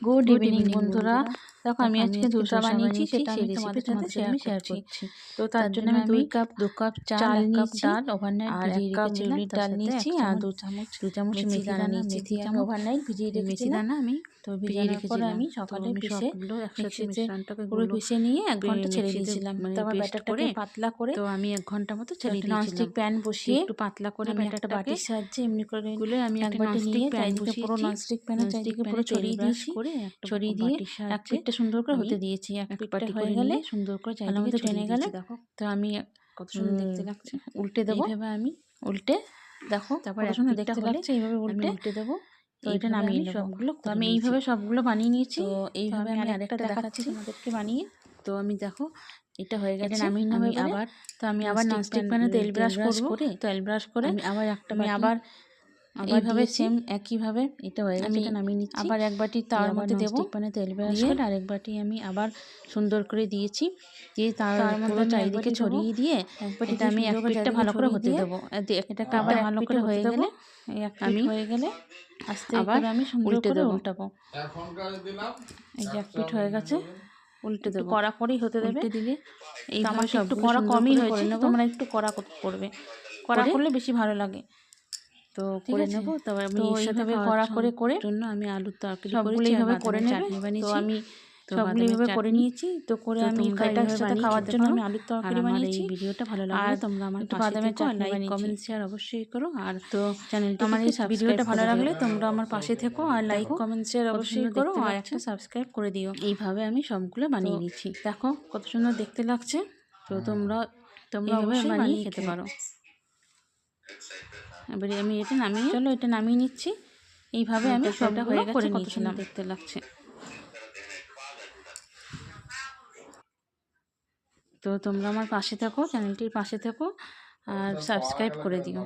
Good evening বন্ধুরা। দেখো আমি আজকে ধোসা বানিয়েছি, সেটা আমি তোমাদের সাথে শেয়ার করছি। তো তার জন্য আমি 2 কাপ চাল, 1 কাপ ডাল ওভারনাইট ভিজিয়ে রেখেছিলাম, বিউলির ডাল নিয়েছি, আর 2 চামচ মেথি দানা নিয়েছি। মেথি আমি ওভারনাইট ভিজিয়ে রেখেছি, মেথি দানা আমি তো ভিজিয়ে পরে আমি সকালে পিষে একসাথে পুরো পিষে নিয়ে 1 ঘন্টা ছেড়ে দিয়েছিলাম। তারপর ব্যাটারটাকে পাতলা করে তো আমি 1 ঘন্টা মতো ছেড়ে দিয়েছিলাম। ননস্টিক প্যান বসিয়ে একটু পাতলা করে আমি একটা বাটির সাহায্যে এমনি করে গুলে আমি একটা ননস্টিক প্যান বসিয়ে পুরো ননস্টিক প্যানের চারিদিকে পুরো ছড়িয়ে দিয়েছি, ছড়িয়ে দিয়ে এক পিঠটা সুন্দর করে হতে দিয়েছি। এক পিঠটা হয়ে গেলে সুন্দর করে চারিদিকে টেনে গেলে তো আমি কত সুন্দর দেখতে লাগছে, উল্টে দেবো। এইভাবে আমি উল্টে দেখো তারপর কত সুন্দর দেখতে লাগছে, এইভাবে উল্টে দেবো। তো এটা নামিয়ে সবগুলো, তো আমি এইভাবে সবগুলো বানিয়ে নিয়েছি। তো এইভাবে আমি আরেকটা দেখাচ্ছি তোমাদেরকে বানিয়ে। তো আমি দেখো এটা হয়ে গেছে, নামিয়ে নেবো আবার। তো আমি আবার ননস্টিক প্যানে তেল ব্রাশ করে আমি আবার একটা আবার এইভাবে সেম একইভাবে এটা হয়ে গেছে, এটা নামিয়ে নিচ্ছি। আবার এক বাটি তার মধ্যে দেবো প্যানে তেল ব্রাশ করে, আরেক বাটি আমি আবার সুন্দর করে দিয়েছি, দিয়ে তার পুরো চারিদিকে ছড়িয়ে দিয়ে এটা আমি এক পিঠটা ভালো করে হতে দেবো। এটাকে আবার ভালো করে হয়ে গেলে আমি হয়ে গেলে আস্তে আবার আমি সুন্দর করে উল্টাবো। এই যে এক পিঠ হয়ে গেছে, উল্টে দেবো, কড়াকড়ি হতে দেবে। দিলে এই আমার একটু কড়া কমই হয়েছে, তোমরা একটু কড়া করবে, কড়া করলে বেশি ভালো লাগে। তো করে নেব। তবে আমি এইভাবে কড়া করে জন্য আমি আলুর তরকারি করেছি, এইভাবে করে চাটনি বানিয়েছি। তো আমি সবগুলো এইভাবে করে নিয়েছি। তো করে আমি এটার সাথে খাওয়ার জন্য আমি আলুর তরকারি বানিয়েছি। এই ভিডিওটা ভালো লাগলে তোমরা আমার পাশে থেকো, লাইক কমেন্ট শেয়ার অবশ্যই করো। আর তো চ্যানেলটা আমার এই ভিডিওটা ভালো লাগলে তোমরা আমার পাশে থেকো, আর লাইক কমেন্ট শেয়ার অবশ্যই করো, আর একটা সাবস্ক্রাইব করে দিও। এইভাবে আমি সবগুলো বানিয়ে নিচ্ছি। দেখো কত সুন্দর দেখতে লাগছে। তো তোমরা অবশ্যই বানিয়ে খেতে পারো। এবারে আমি এটা নামিয়ে নিচ্ছি। এইভাবে আমি সবটা হয়ে গেছে, কত সুন্দর দেখতে লাগছে। তো তোমরা আমার পাশে থাকো, চ্যানেলটির পাশে থাকো, আর সাবস্ক্রাইব করে দিও।